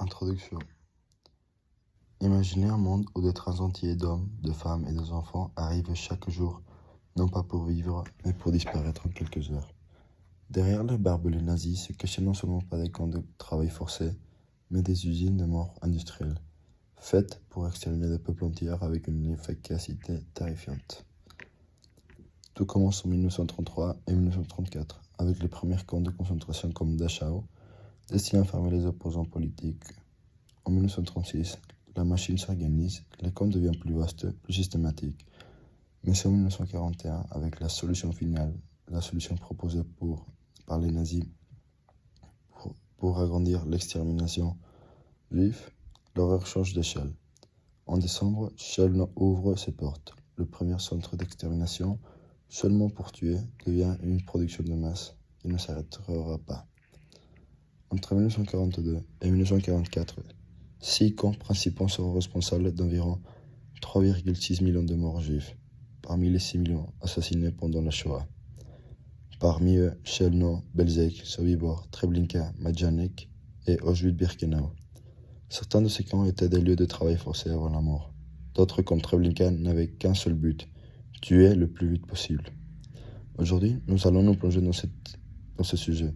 Introduction. Imaginez un monde où des trains entiers d'hommes, de femmes et d'enfants arrivent chaque jour, non pas pour vivre, mais pour disparaître en quelques heures. Derrière les barbelés nazis se cachaient non seulement pas des camps de travail forcé, mais des usines de mort industrielle, faites pour exterminer des peuples entiers avec une efficacité terrifiante. Tout commence en 1933 et 1934, avec les premiers camps de concentration comme Dachau, destinés à fermer les opposants politiques. En 1936, la machine s'organise, les camps deviennent plus vastes, plus systématiques. Mais c'est en 1941, avec la solution finale, la solution proposée par les nazis pour agrandir l'extermination juive, l'horreur change d'échelle. En décembre, Chelm ouvre ses portes. Le premier centre d'extermination, seulement pour tuer, devient une production de masse qui ne s'arrêtera pas. Entre 1942 et 1944, 6 camps principaux seront responsables d'environ 3,6 millions de morts juifs, parmi les 6 millions assassinés pendant la Shoah. Parmi eux, Chelmno, Belzec, Sobibor, Treblinka, Majdanek et Auschwitz-Birkenau. Certains de ces camps étaient des lieux de travail forcé avant la mort. D'autres, comme Treblinka, n'avaient qu'un seul but, tuer le plus vite possible. Aujourd'hui, nous allons nous plonger dans ce sujet.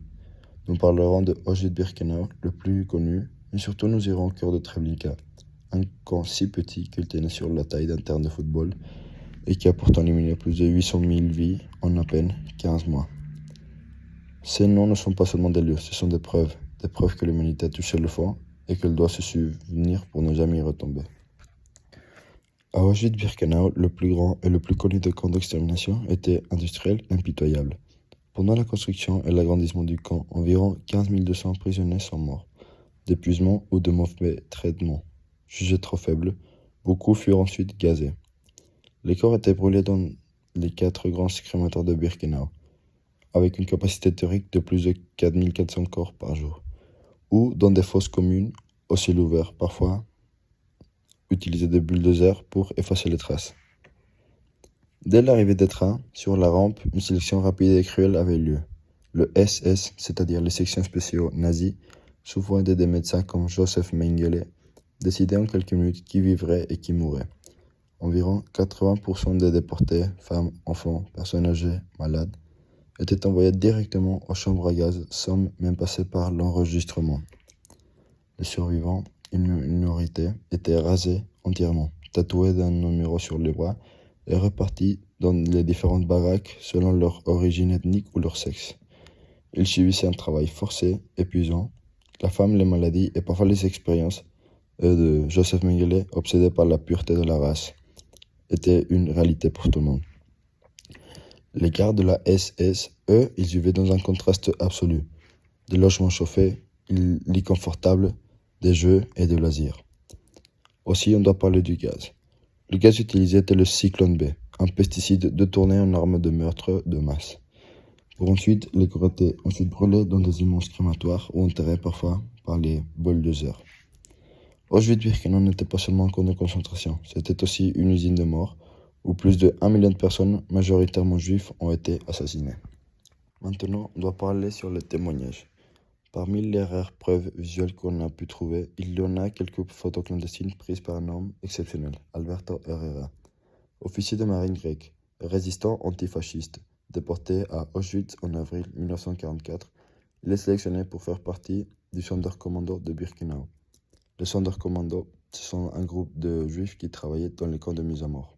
Nous parlerons de Auschwitz-Birkenau, le plus connu, mais surtout nous irons au cœur de Treblinka, un camp si petit qu'il tenait sur la taille d'un terrain de football et qui a pourtant éliminé plus de 800 000 vies en à peine 15 mois. Ces noms ne sont pas seulement des lieux, ce sont des preuves que l'humanité a touché le fond et qu'elle doit se souvenir pour ne jamais y retomber. À Auschwitz-Birkenau, le plus grand et le plus connu des camps d'extermination était industriel et impitoyable. Pendant la construction et l'agrandissement du camp, environ 15 200 prisonniers sont morts, d'épuisement ou de mauvais traitements. Jugés trop faibles, beaucoup furent ensuite gazés. Les corps étaient brûlés dans les 4 grands crématoires de Birkenau, avec une capacité théorique de plus de 4 400 corps par jour, ou dans des fosses communes, au ciel ouvert, parfois utiliser des bulldozers pour effacer les traces. Dès l'arrivée des trains, sur la rampe, une sélection rapide et cruelle avait lieu. Le SS, c'est-à-dire les sections spéciaux nazis, souvent aidés des médecins comme Joseph Mengele, décidaient en quelques minutes qui vivrait et qui mourrait. Environ 80% des déportés, femmes, enfants, personnes âgées, malades, étaient envoyés directement aux chambres à gaz sans même passer par l'enregistrement. Les survivants, une minorité, étaient rasés entièrement, tatoués d'un numéro sur les bras et repartis dans les différentes baraques selon leur origine ethnique ou leur sexe. Ils subissaient un travail forcé, épuisant, la faim, les maladies et parfois les expériences de Joseph Mengele, obsédé par la pureté de la race, étaient une réalité pour tout le monde. Les gardes de la SS, eux, ils vivaient dans un contraste absolu. Des logements chauffés, lits confortables, des jeux et des loisirs. Aussi, on doit parler du gaz. Le gaz utilisé était le cyclone B, un pesticide détourné en arme de meurtre de masse. Pour ensuite, les corps étaient ensuite brûlés dans des immenses crématoires ou enterrés parfois par les bulldozers. Auschwitz-Birkenau n'était pas seulement un camp de concentration, c'était aussi une usine de mort où plus de 1 million de personnes, majoritairement juifs, ont été assassinées. Maintenant, on doit parler sur les témoignages. Parmi les rares preuves visuelles qu'on a pu trouver, il y en a quelques photos clandestines prises par un homme exceptionnel, Alberto Herrera, officier de marine grec, résistant antifasciste, déporté à Auschwitz en avril 1944. Il est sélectionné pour faire partie du Sonderkommando de Birkenau. Les Sonderkommando, ce sont un groupe de juifs qui travaillaient dans les camps de mise à mort.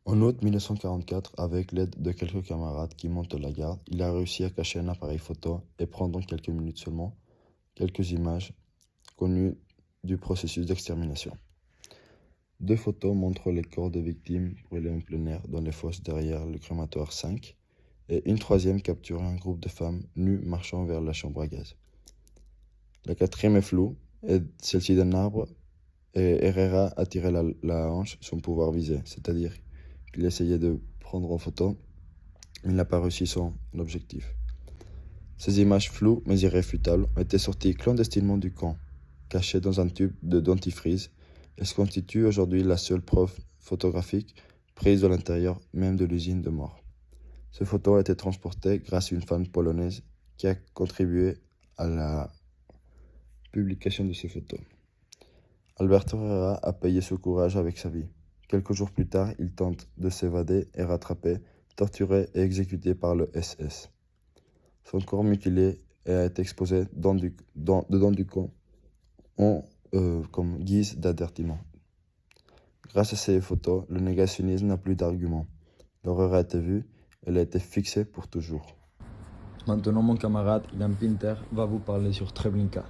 En août 1944, avec l'aide de quelques camarades qui montent la garde, il a réussi à cacher un appareil photo et prendre en quelques minutes seulement quelques images connues du processus d'extermination. 2 photos montrent les corps des victimes brûlés en plein air dans les fosses derrière le crématoire 5 et une 3e capture un groupe de femmes nues marchant vers la chambre à gaz. La 4e est floue, et celle-ci d'un arbre, et Herrera a tiré la hanche sans pouvoir viser, c'est-à-dire qu'il essayait de prendre en photo, mais il n'a pas réussi son objectif. Ces images floues mais irréfutables ont été sorties clandestinement du camp, cachées dans un tube de dentifrice, et se constituent aujourd'hui la seule preuve photographique prise de l'intérieur même de l'usine de mort. Ces photos ont été transportées grâce à une femme polonaise qui a contribué à la publication de ces photos. Alberto Herrera a payé ce courage avec sa vie. Quelques jours plus tard, il tente de s'évader et rattrapé, torturé et exécuté par le SS. Son corps mutilé a été exposé dedans du camp comme guise d'avertissement. Grâce à ces photos, le négationnisme n'a plus d'argument. L'horreur a été vue, elle a été fixée pour toujours. Maintenant, mon camarade Ilan Pinter va vous parler sur Treblinka.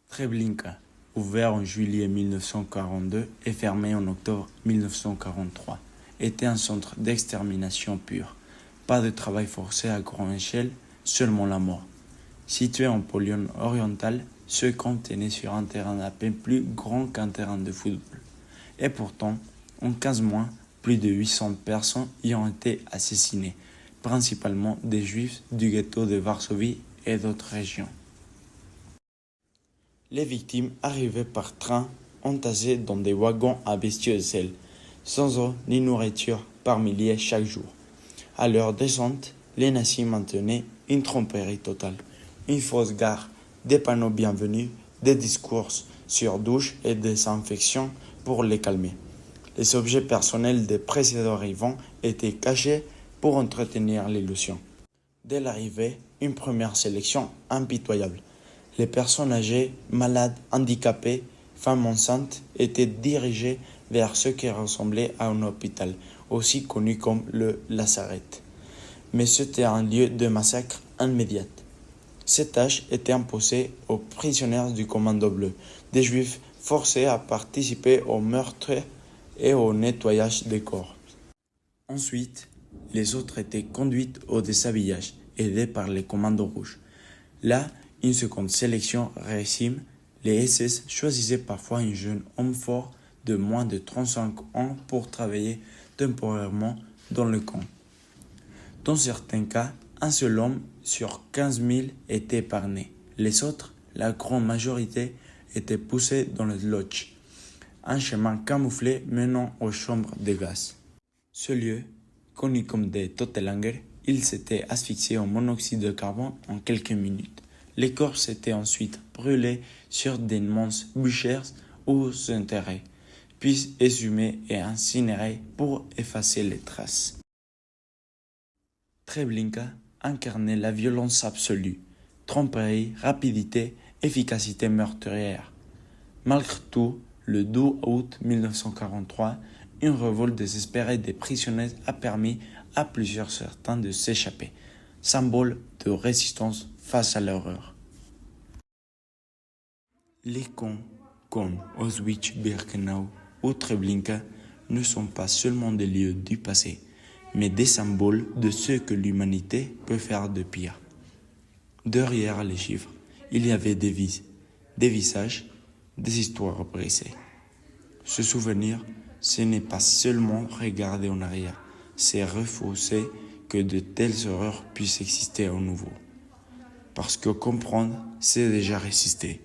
Treblinka, ouvert en juillet 1942 et fermé en octobre 1943, était un centre d'extermination pure. Pas de travail forcé à grande échelle, seulement la mort. Situé en Pologne orientale, ce camp tenait sur un terrain à peine plus grand qu'un terrain de football. Et pourtant, en 15 mois, plus de 800 personnes y ont été assassinées, principalement des juifs du ghetto de Varsovie et d'autres régions. Les victimes arrivaient par train, entassées dans des wagons à bestiaux de sel, sans eau ni nourriture par milliers chaque jour. À leur descente, les nazis maintenaient une tromperie totale, une fausse gare, des panneaux bienvenus, des discours sur douche et désinfection pour les calmer. Les objets personnels des précédents arrivants étaient cachés pour entretenir l'illusion. Dès l'arrivée, une première sélection impitoyable. Les personnes âgées, malades, handicapées, femmes enceintes étaient dirigées vers ce qui ressemblait à un hôpital, aussi connu comme le lazaret. Mais c'était un lieu de massacre immédiat. Cette tâche était imposée aux prisonniers du commando bleu, des juifs forcés à participer au meurtre et au nettoyage des corps. Ensuite, les autres étaient conduites au déshabillage, aidés par les commandos rouges. Là, une seconde sélection réussie, les SS choisissaient parfois un jeune homme fort de moins de 35 ans pour travailler temporairement dans le camp. Dans certains cas, un seul homme sur 15 000 était épargné. Les autres, la grande majorité, étaient poussés dans le lodge, un chemin camouflé menant aux chambres de gaz. Ce lieu, connu comme des Totenlager, il s'était asphyxié au monoxyde de carbone en quelques minutes. Les corps s'étaient ensuite brûlés sur d'immenses bûchères ou s'enterrés, puis exhumés et incinérés pour effacer les traces. Treblinka incarnait la violence absolue, tromperie, rapidité, efficacité meurtrière. Malgré tout, le 12 août 1943, une révolte désespérée des prisonniers a permis à plusieurs certains de s'échapper, symbole de résistance face à l'horreur. Les camps comme Auschwitz-Birkenau ou Treblinka ne sont pas seulement des lieux du passé, mais des symboles de ce que l'humanité peut faire de pire. Derrière les chiffres, il y avait des vies, des visages, des histoires brisées. Se souvenir, ce n'est pas seulement regarder en arrière, c'est refuser que de telles horreurs puissent exister à nouveau. Parce que comprendre, c'est déjà résister.